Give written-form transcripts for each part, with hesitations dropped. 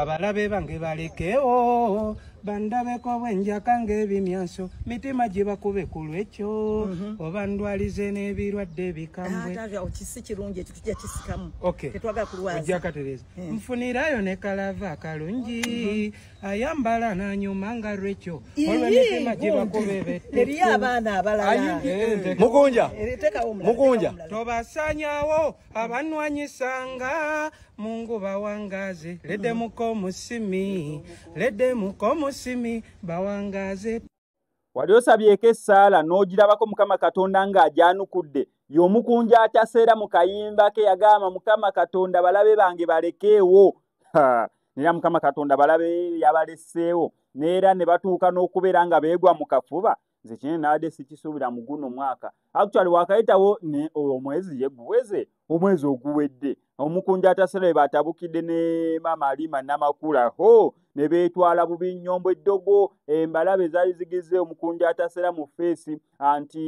abalabe bange balekewo bandabeko bwenjaka ng'ebimyanso mitima gye bakube ku lwekyo oba ndwalize n'ebirwadde bikambwe kisi kirungi tujja kisikamu tetwagala kulwaza ojjakatereza nfunirayo ne kalava akalungi ayambala n'anyuma nga lwekyo olw'emitima gye bakube eriyo abaana abalala mukunja tobasanyawo abanwanyisanga Mungu bawangaze lede muko musimi bawangaze wali osabyeko essaala n'ogirabako Mukama Katonda ng'ajanukudde y'omukunja ataseera mu kayimba ke yagamba Mukama Katonda balabe bange balekeewo neera Mukama Katonda balabe yabaleseewo neera ne batuuka n'okubeera nga beegwa mu kafuba nze kine naadde sikisuubira mu guno mwaka actually wakayitawo omwezi yeguweze omwezi oguwedde omukunja ataseera batabukidde ne Mama Alima Namakula ho ne beetwala bubi nnyombo eddogo embalabe zaali zigize omukunja ataseera mu feesi anti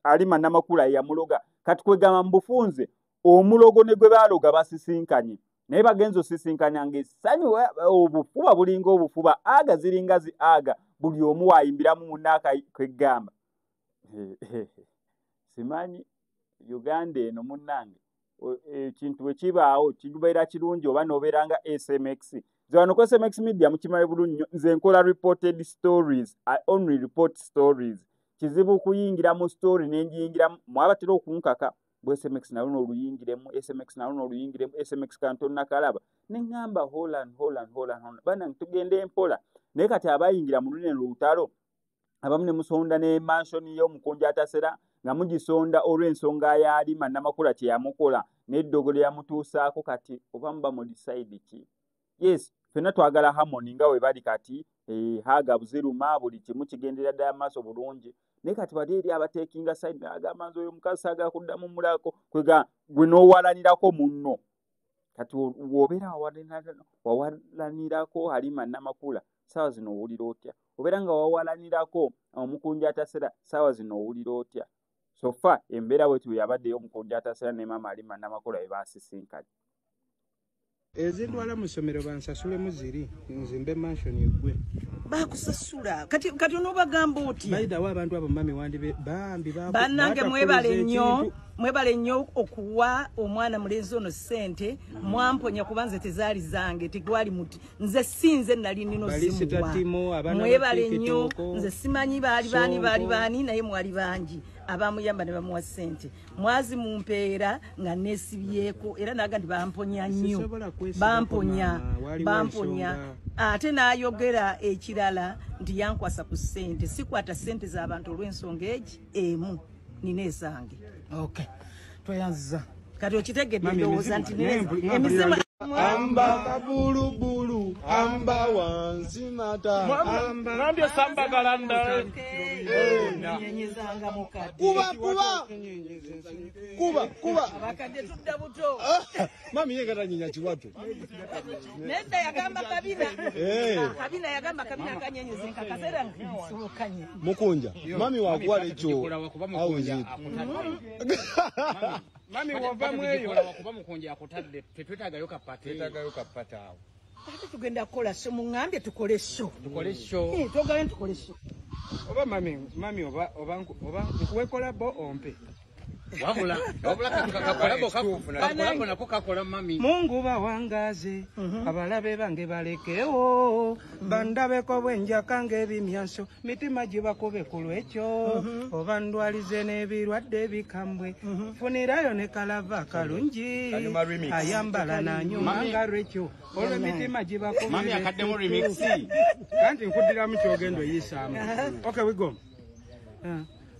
Alima Namakula yamuloga kati kwegamba mbufunze omulogo ne gwe baaloga basisinkanye naye bagenzo sisinkanya ng'essanyu obufuba bulinga obufuba aga ziringa zi aga buli omu wayimbiramu munnaaka kwegamba simanyi Uganda eno munnange ekintu bwe kibaawo kibeera kirungi oba n'obeera nga SMX zano ku SMX media mukimanyi bulungi nze nkola reported stories I only report stories kizibu kuyingira mu story n'enjiyingira mwabatera okunkaka SMX na luno oluyingiremu SMX na luno oluyingiremu SMX kanto nakalaba nengamba Holland bana tugende empola naye kati abayingira mu lunene lutalo abamu ne musonda ne mansion y'omukunja atasera nga mugisonda olw'ensonga ya Alima Namakula kye yamukola n'eddogole yamutuusaako kati oba muba mu decide ki yes fena twagala harmony nga we bali kati haga buziruma buli kimu kigendera ddala maaso bulungi naye kati bali eri abateekinga side agamba nze oyo mukazi saagala kuddamu mulako kwega gwe n'owalanirako munno kati w'obeera wawalanirako Alima Namakula saawa zino owulira otya obeera nga wawalanirako omukunja atasera saawa zino owulira otya so far embeera bwetu yabaddeyo omukunja atasera ne Mama Alima Namakula we baasisinkanye ezintwala mu ssomero bansasulemu ziri nzimbe mansion yeggwe bakusasula kati onobagamba oti bayidawo abantu abo mami wandi bambi bannange mwebale nnyo okuwa omwana mulenzi ono ssente mwamponya kuba nze tezaali zange tegwali muti nze sinze nali nino zimuwa mwebale nnyo nze simanyi baali baani naye mwali bangi abamuyamba ne bamuwa ssente mwazi mumpeera nga nesibyeko era naga ndi bamponya nnyo bamponya ate n'ayogera ekirala nti yankwasa ku ssente sikwata ssente z'abantu olw'ensonga egi emu nina esange toyanza kati okitegedde ndowooza nti emizimu amba kabulubulu amba wanzimata nambye samba galanda nyenyezanga mukadde kuba abakadde tudda buto mami yengata nyinya kiwato nedda yagamba kabina yagamba kabina akanyenyeze nkakasera nsobokanye mukunja mami wakuwala ekyo awuzi mami wova mweyo wakuba mukunja akutadde tetwetagayo kapata awo ate tugenda kukola so muŋŋambye tukole so togaye tukole so oba mami oba nkuwekola bo ompe wabula nako kakola mami Mungu bawangaze abalabe bange balekewo bandabeko bwenjaka ng'ebimyanso mitima gye bakube ku lwekyo oba ndwalize n'ebirwadde bikambwe funirayo ne kalava akalungi ayambala n'anyuma nga lwekyo olwo mitima gye bakube mami akaddemu remix kanti nkuddiramu kyogendo yisaamu okay we go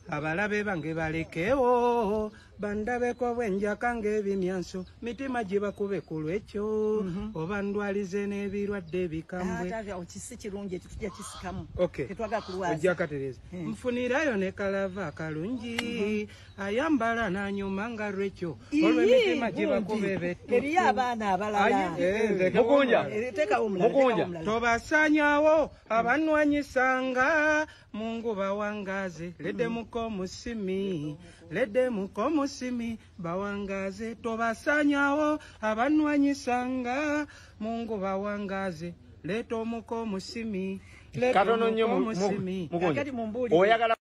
abalabe bange balekewo bandabeko bwenjaka ng'ebimyanso mitima gye bakube ku lwekyo oba ndwalize n'ebirwadde bikambwe kisi kirungi tujja kisikamu tetwagala kulwaza ojjakatereza nfunirayo ne kalava akalungi ayambala n'anyuma nga lwekyo olw'emitima gye bakube eriyo abaana abalala mukunja tobasanyawo abanwanyisanga Mungu bawangaze lede muko musimi musimi bawangaze tobasanyawo abanwanyisanga Mungu bawangaze leto muko musimi katono nnyo mukunja oyagala